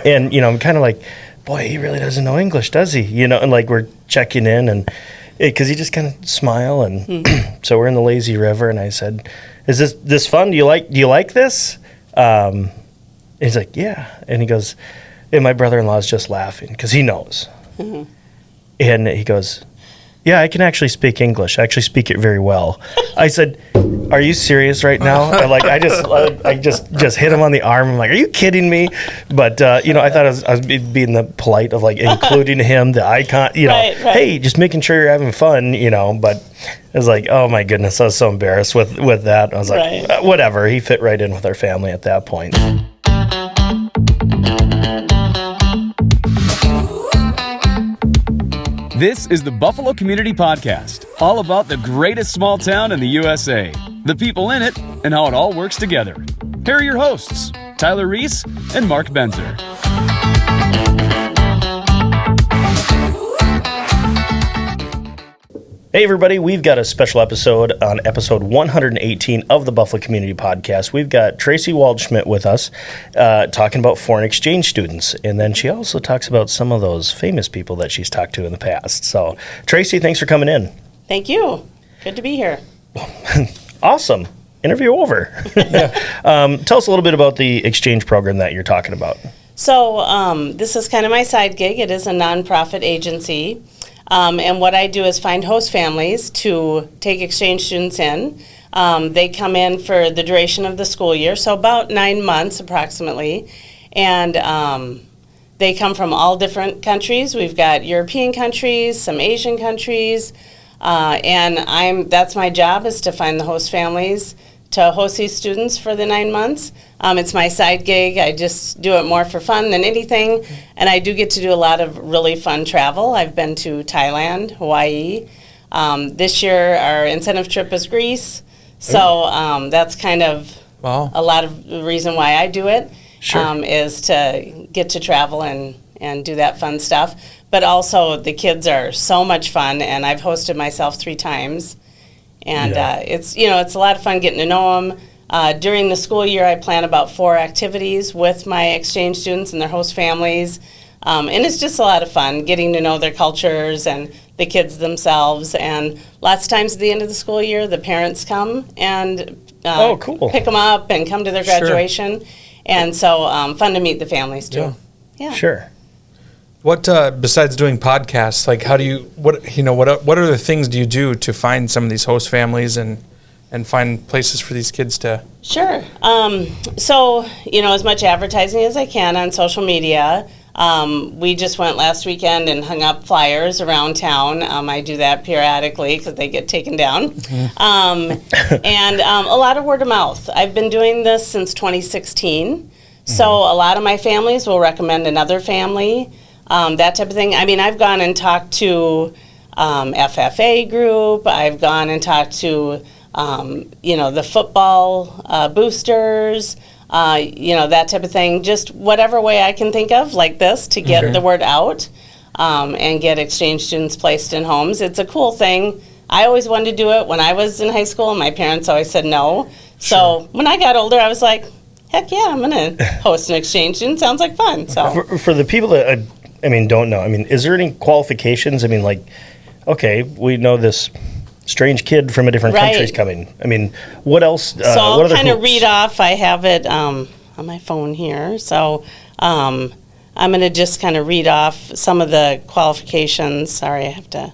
And, I'm kind of like, boy, he really doesn't know English, does he? And like we're checking in and because he just kind of smile. And so we're in the lazy river. And I said, is this fun? Do you like this? He's like, yeah. And he goes, and my brother-in-law is just laughing because he knows. Mm-hmm. And he goes, yeah, I can actually speak English. I actually speak it very well. I said, are you serious right now? And like, I just hit him on the arm. I'm like, are you kidding me? But, I thought I was being the polite of like including him, the icon, right. Hey, just making sure you're having fun, but it was like, oh my goodness, I was so embarrassed with that. I was like, whatever. He fit right in with our family at that point. This is the Buffalo Community Podcast, all about the greatest small town in the USA, the people in it, and how it all works together. Here are your hosts, Tyler Reiss and Mark Benzer. Hey everybody, we've got a special episode on episode 118 of the Buffalo Community Podcast. We've got Tracy Waldschmidt with us talking about foreign exchange students. And then she also talks about some of those famous people that she's talked to in the past. So Tracy, thanks for coming in. Thank you. Good to be here. Awesome. Interview over. Tell us a little bit about the exchange program that you're talking about. So this is kind of my side gig. It is a nonprofit agency. And what I do is find host families to take exchange students in. They come in for the duration of the school year, so about 9 months approximately. And they come from all different countries. We've got European countries, some Asian countries. And that's my job, is to find the host families to host these students for the 9 months. It's my side gig. I just do it more for fun than anything. And I do get to do a lot of really fun travel. I've been to Thailand, Hawaii. This year, our incentive trip is Greece. So that's kind of a lot of the reason why I do it, is to get to travel and do that fun stuff. But also, the kids are so much fun, and I've hosted myself 3 times. And it's a lot of fun getting to know them. During the school year, I plan about 4 activities with my exchange students and their host families. And it's just a lot of fun getting to know their cultures and the kids themselves. And lots of times at the end of the school year, the parents come and pick them up and come to their graduation. Sure. And so fun to meet the families, too. Yeah. Sure. What besides doing podcasts, like what other things do you do to find some of these host families and find places for these kids to? Sure. So as much advertising as I can on social media. We just went last weekend and hung up flyers around town. I do that periodically because they get taken down. Mm-hmm. And a lot of word of mouth. I've been doing this since 2016. So a lot of my families will recommend another family. That type of thing. I mean, I've gone and talked to FFA group. I've gone and talked to, the football boosters, that type of thing. Just whatever way I can think of, like this, to get the word out and get exchange students placed in homes. It's a cool thing. I always wanted to do it when I was in high school, and my parents always said no. So when I got older, I was like, heck yeah, I'm going to host an exchange student. Sounds like fun. So for the people that don't know. Is there any qualifications? Okay, we know this strange kid from a different country is coming. What else? So I'll kind of read off. I have it on my phone here. So I'm going to just kind of read off some of the qualifications. Sorry, I have to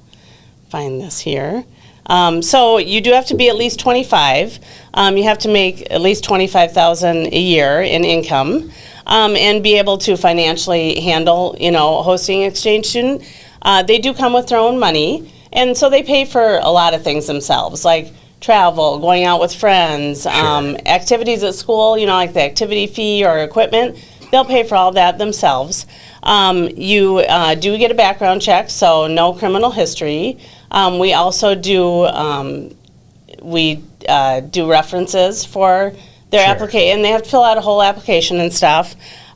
find this here. So you do have to be at least 25. You have to make at least $25,000 a year in income. And be able to financially handle, hosting an exchange student. They do come with their own money, and so they pay for a lot of things themselves, like travel, going out with friends, activities at school, like the activity fee or equipment. They'll pay for all that themselves. You do get a background check, so no criminal history. We also do references for their application, and they have to fill out a whole application and stuff.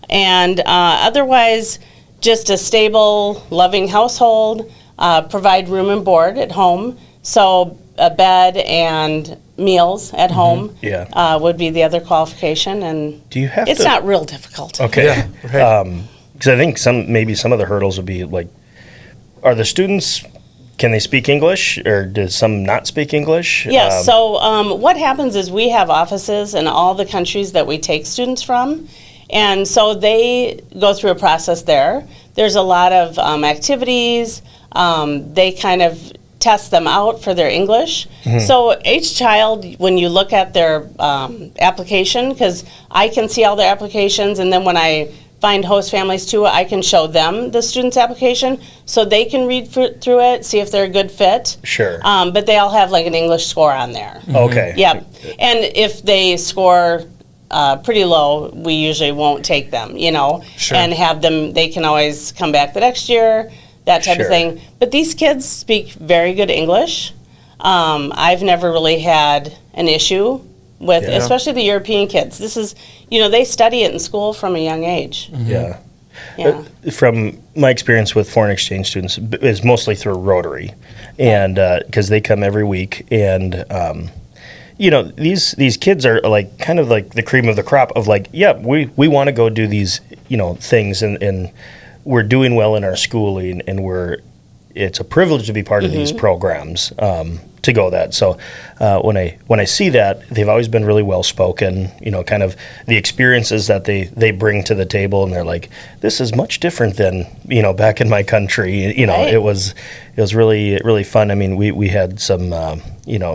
And otherwise, just a stable, loving household, provide room and board at home. So a bed and meals at home would be the other qualification. And do you have it's not real difficult. Okay. Yeah, right. because I think maybe some of the hurdles would be like, are the students, can they speak English, or does some not speak English? Yes. So what happens is we have offices in all the countries that we take students from, and so they go through a process there. There's a lot of activities. They kind of test them out for their English. So each child, when you look at their application, because I can see all their applications, and then when I find host families too, I can show them the student's application so they can read through it, see if they're a good fit. Sure. But they all have like an English score on there. Okay. Yep. And if they score pretty low, we usually won't take them, Sure. and have them, they can always come back the next year, that type of thing. But these kids speak very good English. I've never really had an issue with, especially the European kids. This is, they study it in school from a young age. Yeah. Yeah. From my experience with foreign exchange students is mostly through Rotary, and because they come every week, and these kids are like kind of like the cream of the crop of like, we want to go do these things, and we're doing well in our schooling, and it's a privilege to be part of these programs. To go that. So when I see that, they've always been really well spoken, kind of the experiences that they bring to the table, and they're like, this is much different than, back in my country. Right. It was really, really fun. I mean, we had some,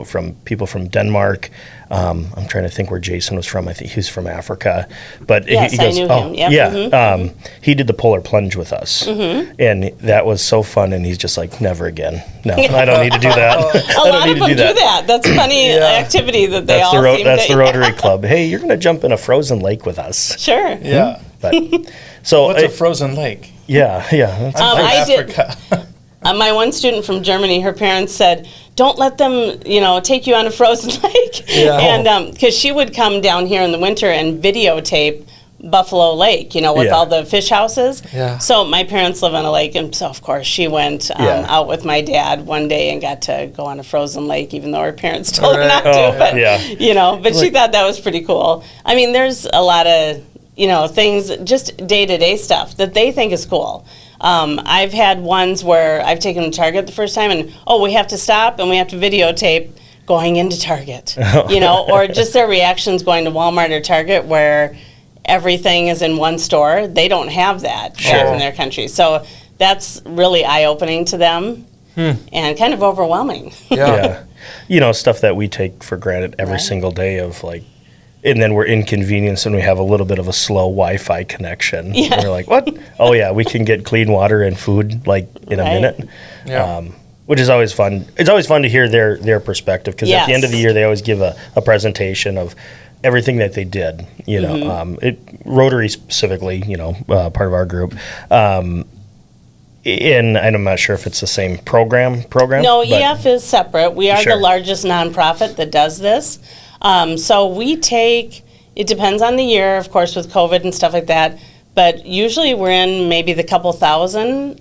from people from Denmark. I'm trying to think where Jason was from. I think he was from Africa, but Yes, he goes, I knew him. Yep. he did the polar plunge with us, and that was so fun. And he's just like, never again. No, I don't need to do that. A lot of them do that. That's a funny activity that they all seem to. That's the Rotary Club. Hey, you're going to jump in a frozen lake with us. Sure. Yeah. But so What's a frozen lake? Yeah. That's I Africa. My one student from Germany, her parents said, don't let them, take you on a frozen lake. Yeah. And because she would come down here in the winter and videotape Buffalo Lake, with all the fish houses. Yeah. So my parents live on a lake, and so of course she went out with my dad one day and got to go on a frozen lake, even though her parents told her not to. But but she thought that was pretty cool. I mean, there's a lot of things, just day-to-day stuff that they think is cool. I've had ones where I've taken them to Target the first time, and we have to stop and we have to videotape going into Target, or just their reactions going to Walmart or Target where everything is in one store. They don't have that back in their country. So that's really eye-opening to them and kind of overwhelming. Yeah. Stuff that we take for granted every single day of like, and then we're inconvenienced and we have a little bit of a slow Wi-Fi connection. Yeah. And we're like, what? Oh yeah, we can get clean water and food like in a minute. Yeah. Which is always fun. It's always fun to hear their perspective, because at the end of the year they always give a presentation of everything that they did. Rotary specifically, part of our group. And I'm not sure if it's the same program. No, EF is separate. We are Sure. the largest nonprofit that does this. So we take, it depends on the year, of course, with COVID and stuff like that, but usually we're in maybe the couple thousand.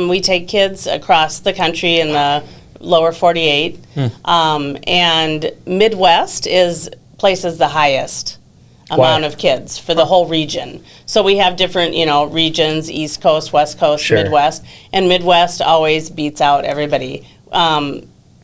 We take kids across the country in the lower 48. And Midwest places the highest amount of kids for the whole region. So we have different, regions, East Coast, West Coast, Sure. Midwest, and Midwest always beats out everybody.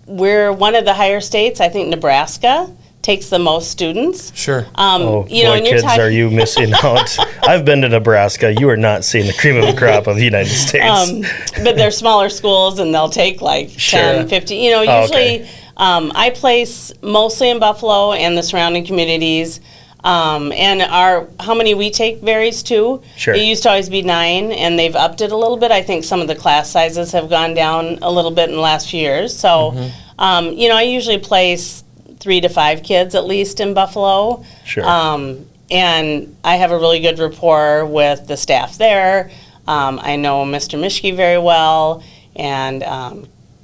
We're one of the higher states. I think Nebraska takes the most students. Sure. Oh, and you're kids, talking- are you missing out? I've been to Nebraska. You are not seeing the cream of the crop of the United States. But they're smaller schools, and they'll take like 10, 50. Usually okay. I place mostly in Buffalo and the surrounding communities. And how many we take varies too. Sure. It used to always be 9, and they've upped it a little bit. I think some of the class sizes have gone down a little bit in the last few years. So, I usually place 3 to 5 kids at least in Buffalo. Sure. And I have a really good rapport with the staff there. I know Mr. Mischke very well, and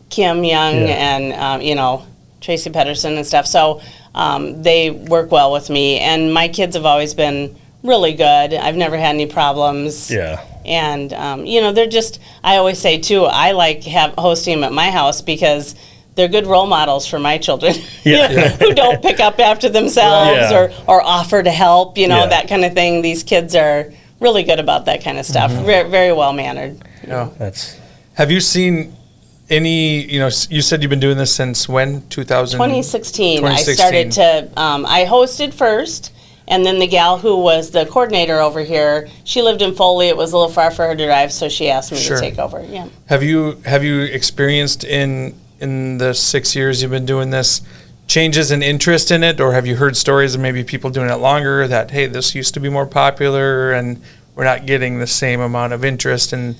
Kim Young, and Tracy Pedersen and stuff. So they work well with me, and my kids have always been really good. I've never had any problems. Yeah. And they're just, I always say too, I like hosting them at my house because they're good role models for my children. Who don't pick up after themselves or offer to help, that kind of thing. These kids are really good about that kind of stuff. Very, very well mannered. Yeah. That's Have you seen any, you said you've been doing this since when? 2016. 2016. I started to, I hosted first, and then the gal who was the coordinator over here, she lived in Foley. It was a little far for her to drive, so she asked me Sure. to take over. Yeah. Have you experienced in the 6 years you've been doing this changes in interest in it, or have you heard stories of maybe people doing it longer that, hey, this used to be more popular and we're not getting the same amount of interest in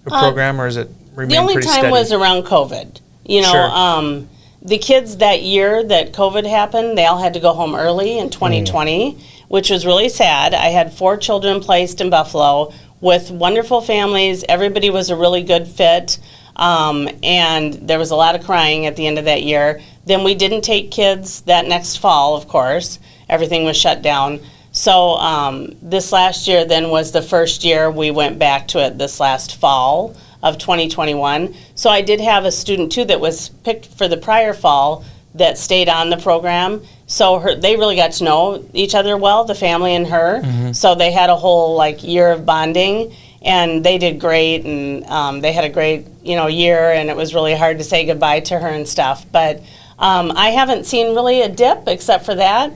the program, or is it remained The only pretty time steady? was around COVID. Sure. The kids that year that COVID happened, they all had to go home early in 2020, which was really sad. I had 4 children placed in Buffalo with wonderful families. Everybody was a really good fit, and there was a lot of crying at the end of that year. Then we didn't take kids that next fall, of course. Everything was shut down. So this last year then was the first year we went back to it this last fall of 2021. So I did have a student too that was picked for the prior fall that stayed on the program. So they really got to know each other well, the family and her. So they had a whole year of bonding, and they did great, and they had a great year, and it was really hard to say goodbye to her and stuff. But I haven't seen really a dip except for that.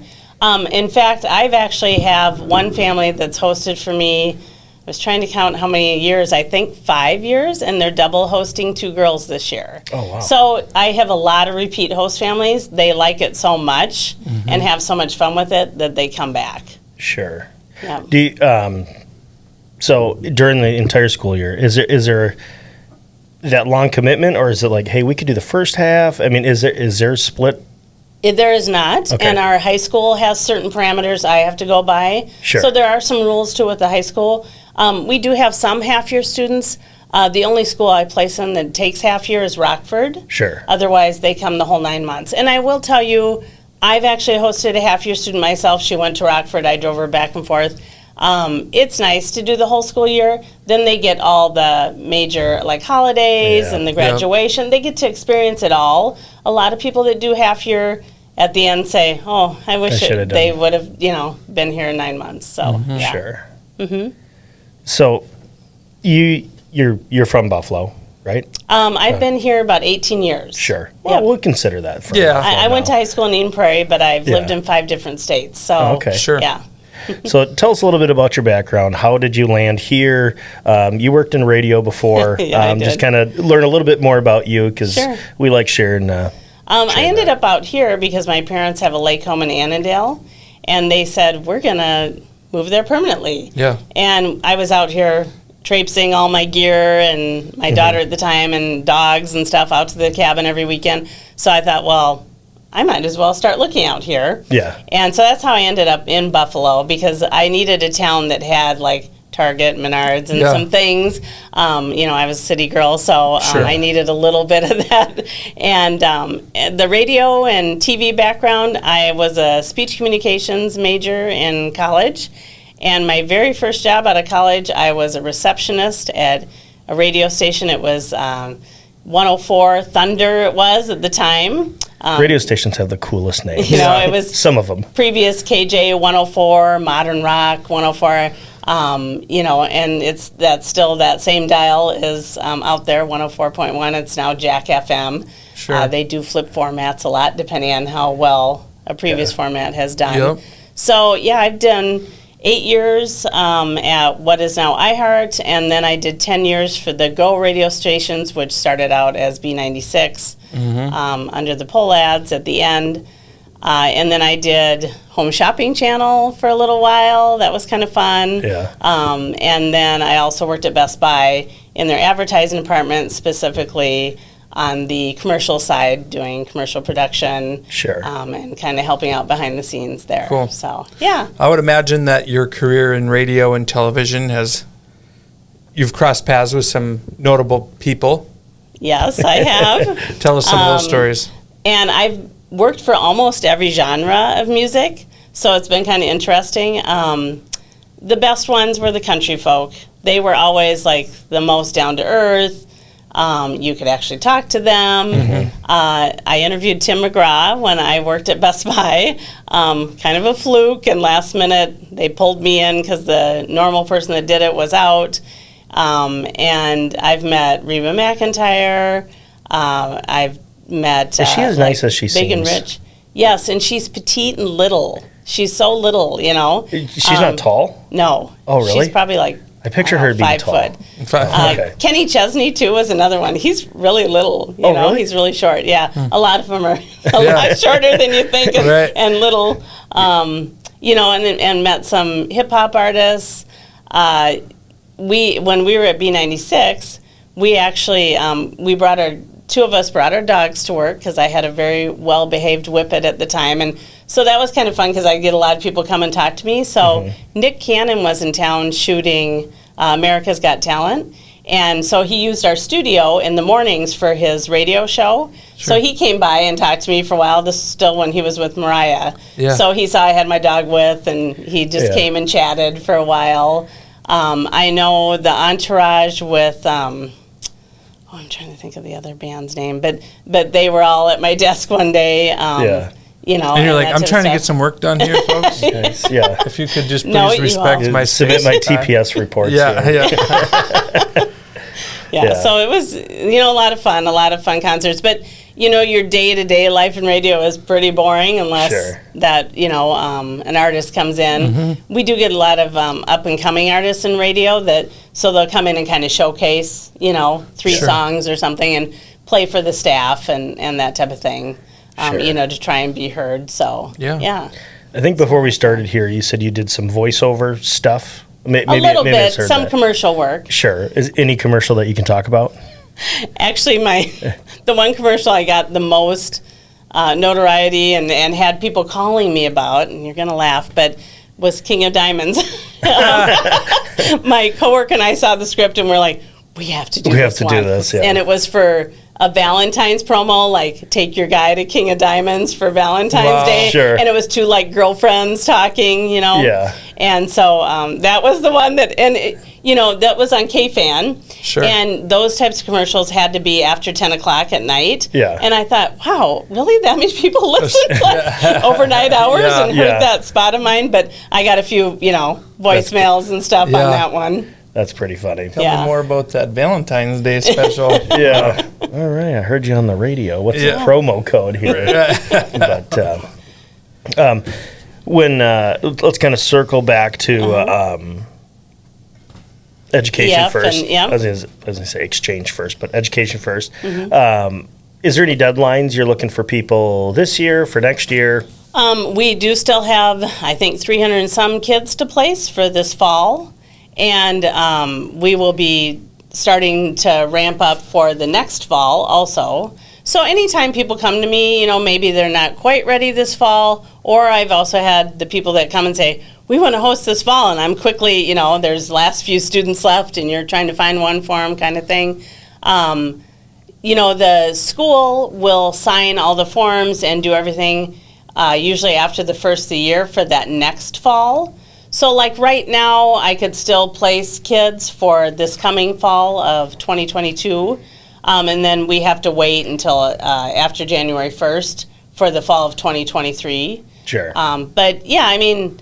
In fact, I've actually have one family that's hosted for me. I was trying to count how many years, I think 5 years, and they're double hosting 2 girls this year. Oh, wow. So I have a lot of repeat host families. They like it so much and have so much fun with it that they come back. sure. Yeah. Do you, so during the entire school year, is there that long commitment, or is it like, hey, we could do the first half? I mean, is there a split? There is not, Okay. and our high school has certain parameters I have to go by. Sure. So there are some rules to it with the high school. We do have some half-year students. The only school I place in that takes half-year is Rockford. Sure. Otherwise, they come the whole 9 months. And I will tell you, I've actually hosted a half-year student myself. She went to Rockford. I drove her back and forth. It's nice to do the whole school year. Then they get all the major holidays Yeah. and the graduation. They get to experience it all. A lot of people that do half-year at the end say, "Oh, I wish should have they done." would have, been here 9 months." So yeah. Sure. So you're from Buffalo, right? I've been here about 18 years. Sure. Well, Yep. we'll consider that. For Yeah. Buffalo I went to now. high school in Eden Prairie, but I've lived Yeah. in 5 different states. So Oh, okay. Sure. yeah. So tell us a little bit about your background. How did you land here? You worked in radio before. Yeah, I Just did. kind of learn a little bit more about you, because Sure. we like sharing. I ended up out here because my parents have a lake home in Annandale, and they said, we're going to move there permanently. Yeah. And I was out here traipsing all my gear and my daughter at the time and dogs and stuff out to the cabin every weekend. So I thought, well, I might as well start looking out here. Yeah. And so that's how I ended up in Buffalo, because I needed a town that had Target, Menards, and Yeah. some things. I was a city girl, so Sure. I needed a little bit of that. And the radio and TV background, I was a speech communications major in college. And my very first job out of college, I was a receptionist at a radio station. It was 104 Thunder, it was at the time. Radio stations have the coolest names. It was Some of them. previous KJ 104, Modern Rock 104, and that's still that same dial is out there, 104.1. It's now Jack FM. Sure. They do flip formats a lot depending on how well a previous format has done. Yep. So, yeah, I've done 8 years at what is now iHeart, and then I did 10 years for the Go radio stations, which started out as B96 under the poll ads at the end. And then I did Home Shopping Channel for a little while. That was kind of fun. Yeah. And then I also worked at Best Buy in their advertising department, specifically on the commercial side, doing commercial production. Sure. And kind of helping out behind the scenes there. Cool. So, yeah. I would imagine that your career in radio and television you've crossed paths with some notable people. Yes, I have. Tell us some of those stories. And I've worked for almost every genre of music, so it's been kind of interesting. The best ones were the country folk. They were always the most down to earth, You could actually talk to them. I interviewed Tim McGraw when I worked at Best Buy, kind of a fluke, and last minute they pulled me in because the normal person that did it was out. And I've met Reba McEntire. I've met... Is she as nice as she Big and seems? Rich. Yes, and she's petite and little. She's so little, you know. She's not tall? No. Oh, really? She's probably like... I picture her being 5 tall. foot. Okay. Kenny Chesney, too, was another one. He's really little, you know. Really? He's really short, yeah. A lot of them are a lot shorter than you think and little. You know, and met some hip-hop artists. When we were at B96, we actually, two of us brought our dogs to work because I had a very well-behaved whippet at the time. And so that was kind of fun because I get a lot of people come and talk to me. So Nick Cannon was in town shooting America's Got Talent. And so he used our studio in the mornings for his radio show. Sure. So he came by and talked to me for a while. This is still when he was with Mariah. Yeah. So he saw I had my dog with, and he just came and chatted for a while. I know the entourage with... I'm trying to think of the other band's name, but they were all at my desk one day. You know, and you're like, I'm trying to get some work done here, folks. Nice, yeah. If you could just please respect my submit my TPS reports. Yeah. So it was, you know, a lot of fun concerts. But you know, your day-to-day life in radio is pretty boring unless that, you know, an artist comes in. We do get a lot of up-and-coming artists in radio so they'll come in and kind of showcase, you know, 3 songs or something and play for the staff and that type of thing, you know, to try and be heard. So, yeah. I think before we started here, you said you did some voiceover stuff. Maybe a little bit, some that. Commercial work. Sure. Is any commercial that you can talk about? Actually, the one commercial I got the most notoriety and had people calling me about, and you're going to laugh, but was King of Diamonds. My coworker and I saw the script and we're like, we have to do this. And it was for a Valentine's promo, like take your guy to King of Diamonds for Valentine's Day. Sure. And it was 2 like girlfriends talking, you know. Yeah. And so that was the one you know, that was on K-Fan. Sure. And those types of commercials had to be after 10 o'clock at night. Yeah. And I thought, wow, really? That many people listen like, overnight hours and heard that spot of mine? But I got a few, you know, voicemails and stuff on that one. That's pretty funny. Tell me more about that Valentine's Day special. All right. I heard you on the radio. What's the promo code here? But when let's kind of circle back to education first. I was going to say exchange first, but education first. Is there any deadlines you're looking for people this year, for next year? We do still have, I think, 300 and some kids to place for this fall. And we will be starting to ramp up for the next fall also. So anytime people come to me, you know, maybe they're not quite ready this fall, or I've also had the people that come and say, we want to host this fall, and I'm quickly, you know, there's last few students left, and you're trying to find one for them kind of thing. You know, the school will sign all the forms and do everything usually after the first of the year for that next fall. So, like right now, I could still place kids for this coming fall of 2022, and then we have to wait until after January 1st for the fall of 2023. Sure. But, yeah, I mean,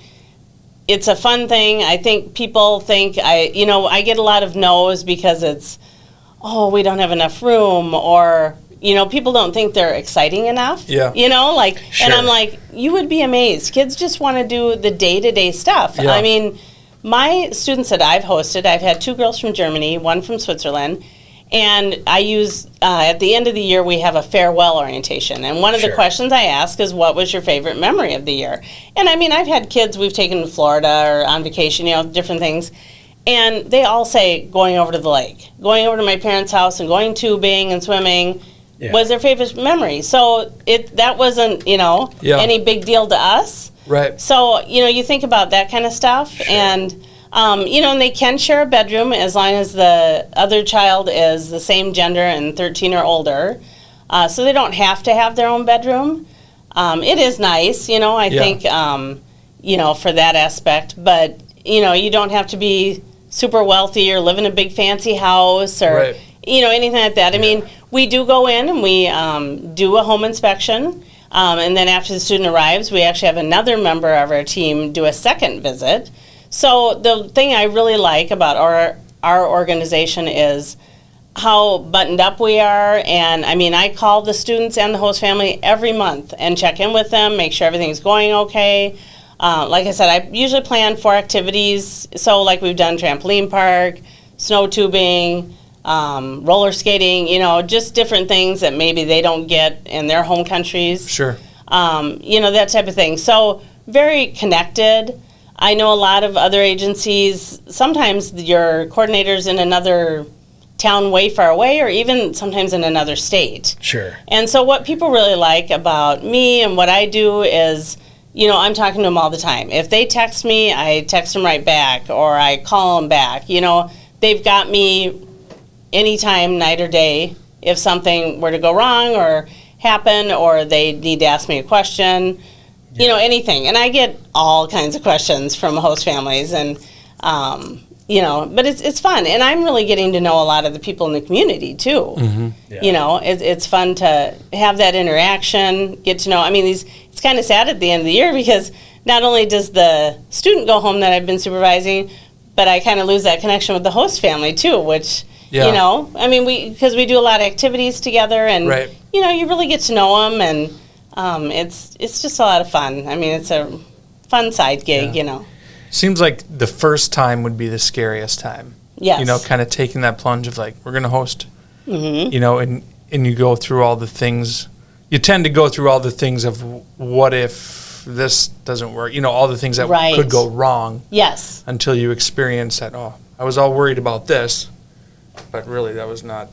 it's a fun thing. I think people think, I get a lot of no's because it's, we don't have enough room, or... You know, people don't think they're exciting enough. Yeah. You know, like, and I'm like, you would be amazed. Kids just want to do the day-to-day stuff. Yeah. I mean, my students that I've hosted, I've had 2 girls from Germany, 1 from Switzerland, and I use, at the end of the year, we have a farewell orientation. And one of the questions I ask is, what was your favorite memory of the year? And I mean, I've had kids we've taken to Florida or on vacation, you know, different things. And they all say, going over to the lake, going over to my parents' house and going tubing and swimming. Was their favorite memory. So that wasn't, you know, any big deal to us. Right. So, you know, you think about that kind of stuff. And, you know, and they can share a bedroom as long as the other child is the same gender and 13 or older. So they don't have to have their own bedroom. It is nice, you know, I think, you know, for that aspect. But, you know, you don't have to be super wealthy or live in a big fancy house or... Right. anything like that. I mean, we do go in and we do a home inspection. And then after the student arrives, we actually have another member of our team do a second visit. So the thing I really like about our organization is how buttoned up we are. And I mean, I call the students and the host family every month and check in with them, make sure everything's going okay. Like I said, I usually plan 4 activities. So like we've done trampoline park, snow tubing, roller skating, just different things that maybe they don't get in their home countries. Sure. That type of thing. So very connected. I know a lot of other agencies, sometimes your coordinator's in another town way far away or even sometimes in another state. Sure. And so what people really like about me and what I do is, I'm talking to them all the time. If they text me, I text them right back or I call them back. They've got me anytime, night or day, if something were to go wrong or happen or they need to ask me a question, anything. And I get all kinds of questions from host families and, but it's fun. And I'm really getting to know a lot of the people in the community too. Mm-hmm. Yeah. It's fun to have that interaction, get to know. I mean, it's kind of sad at the end of the year because not only does the student go home that I've been supervising, but I kind of lose that connection with the host family too, which, I mean, because we do a lot of activities together and, right. You really get to know them and it's just a lot of fun. I mean, it's a fun side gig, Seems like the first time would be the scariest time. Yes. Kind of taking that plunge of like, we're going to host, Mm-hmm. And you go through all the things. You tend to go through all the things of what if this doesn't work, all the things that Right. could go wrong. Yes. Until you experience that, I was all worried about this, but really that was not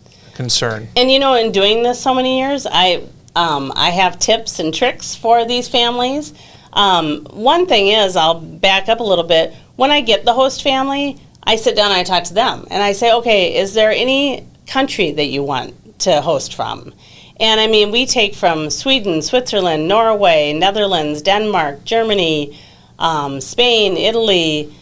a concern. And in doing this so many years, I have tips and tricks for these families. One thing is, I'll back up a little bit. When I get the host family, I sit down and I talk to them. And I say, okay, is there any country that you want to host from? And I mean, we take from Sweden, Switzerland, Norway, Netherlands, Denmark, Germany, Spain, Italy.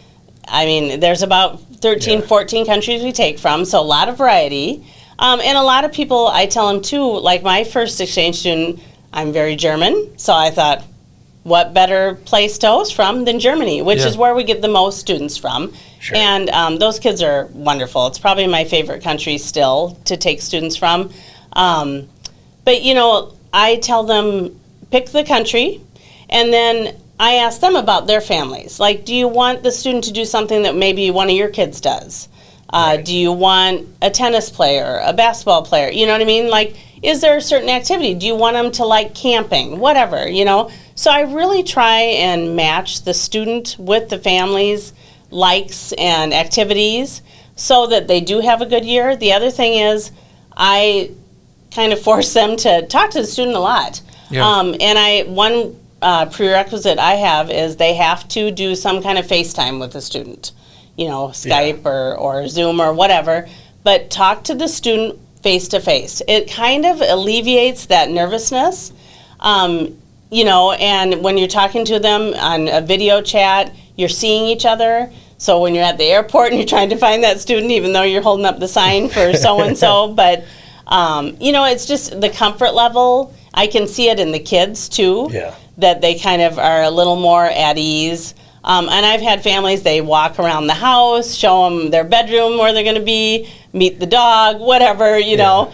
I mean, there's about 13, 14 countries we take from, so a lot of variety. And a lot of people, I tell them too, like my first exchange student, I'm very German, so I thought, what better place to host from than Germany, which is where we get the most students from. Sure. And those kids are wonderful. It's probably my favorite country still to take students from. But, I tell them, pick the country, and then I ask them about their families. Like, do you want the student to do something that maybe one of your kids does? Right. Do you want a tennis player, a basketball player? You know what I mean? Like, is there a certain activity? Do you want them to like camping? Whatever, So I really try and match the student with the family's likes and activities so that they do have a good year. The other thing is I kind of force them to talk to the student a lot. Yeah. And one prerequisite I have is they have to do some kind of FaceTime with the student, Skype or Zoom or whatever, but talk to the student face to face. It kind of alleviates that nervousness, and when you're talking to them on a video chat, you're seeing each other. So when you're at the airport and you're trying to find that student, even though you're holding up the sign for so-and-so, but it's just the comfort level. I can see it in the kids too, that they kind of are a little more at ease. And I've had families, they walk around the house, show them their bedroom where they're going to be, meet the dog, whatever, sure.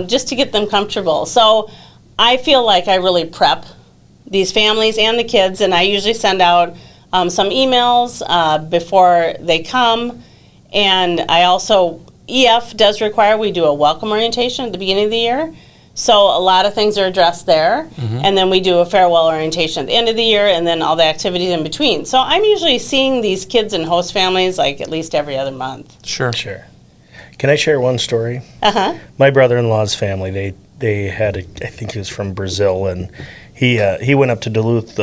just to get them comfortable. So I feel like I really prep these families and the kids, and I usually send out some emails before they come. And I also, EF does require we do a welcome orientation at the beginning of the year. So a lot of things are addressed there. Mm-hmm. And then we do a farewell orientation at the end of the year and then all the activities in between. So I'm usually seeing these kids and host families like at least every other month. Sure. Can I share one story? Uh-huh. My brother-in-law's family, they had, I think he was from Brazil, and he went up to Duluth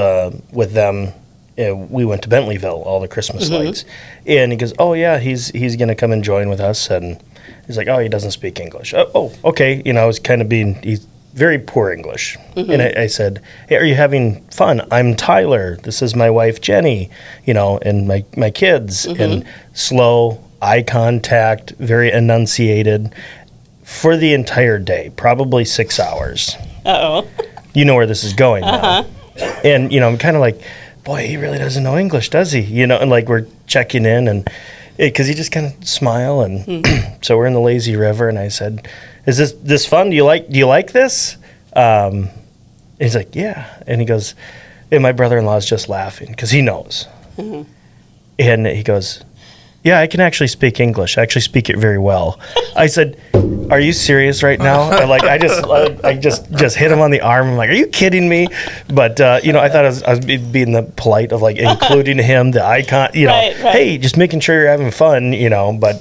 with them. We went to Bentleyville, all the Christmas lights. And he goes, oh, yeah, he's going to come and join with us. And he's like, oh, he doesn't speak English. Oh, okay. I was kind of he's very poor English. And I said, hey, are you having fun? I'm Tyler. This is my wife, Jenny, and my kids. And slow, eye contact, very enunciated for the entire day, probably 6 hours. Uh-oh. You know where this is going now. And, I'm kind of like, boy, he really doesn't know English, does he? And like we're checking in and because he just kind of smile and so we're in the lazy river and I said, is this fun? Do you like this? And he's like, yeah. And he goes, and my brother-in-law is just laughing because he knows. And he goes, yeah, I can actually speak English. I actually speak it very well. I said, are you serious right now? And like, I just hit him on the arm. I'm like, are you kidding me? But, I thought I was being the polite of like including him, the icon, Right. Hey, just making sure you're having fun, but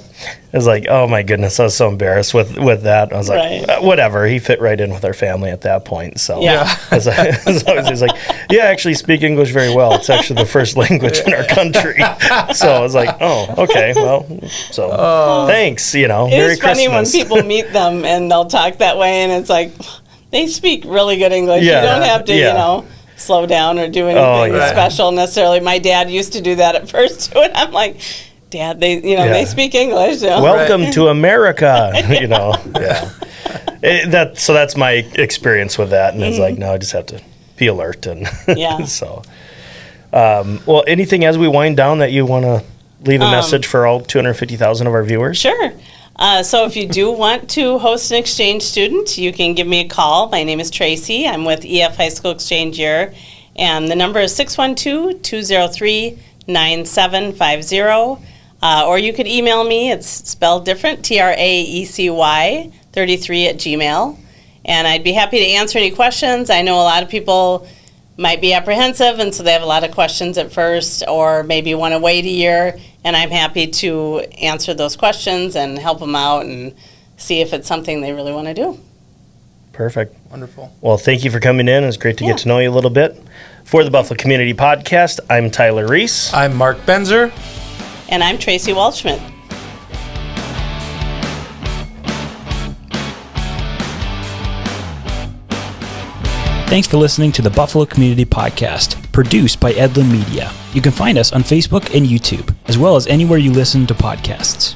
it was like, oh my goodness, I was so embarrassed with that. I was like, whatever. He fit right in with our family at that point. So Yeah. as long as he's like, yeah, I actually speak English very well. It's actually the first language in our country. So I was like, oh, okay, well, so thanks, Merry It's funny when Christmas. people meet them and they'll talk that way, and it's like they speak really good English. Yeah. You don't have to, slow down or do anything special necessarily. My dad used to do that at first too, and I'm like, Dad, they speak English. Welcome to America. So that's my experience with that, and it's like, no, I just have to be alert and so. Well, anything as we wind down that you want to leave a message for all 250,000 of our viewers? Sure. So if you do want to host an exchange student, you can give me a call. My name is Tracy. I'm with EF High School Exchange Year, and the number is 612-203-9750. Or you could email me. It's spelled different, TRAECY 33@gmail. And I'd be happy to answer any questions. I know a lot of people might be apprehensive, and so they have a lot of questions at first, or maybe want to wait a year. And I'm happy to answer those questions and help them out and see if it's something they really want to do. Perfect. Wonderful. Well, thank you for coming in. It was great to get to know you a little bit. For the Buffalo Community Podcast, I'm Tyler Reiss. I'm Mark Benzer. And I'm Tracy Waldschmidt. Thanks for listening to the Buffalo Community Podcast, produced by Edlund Media. You can find us on Facebook and YouTube, as well as anywhere you listen to podcasts.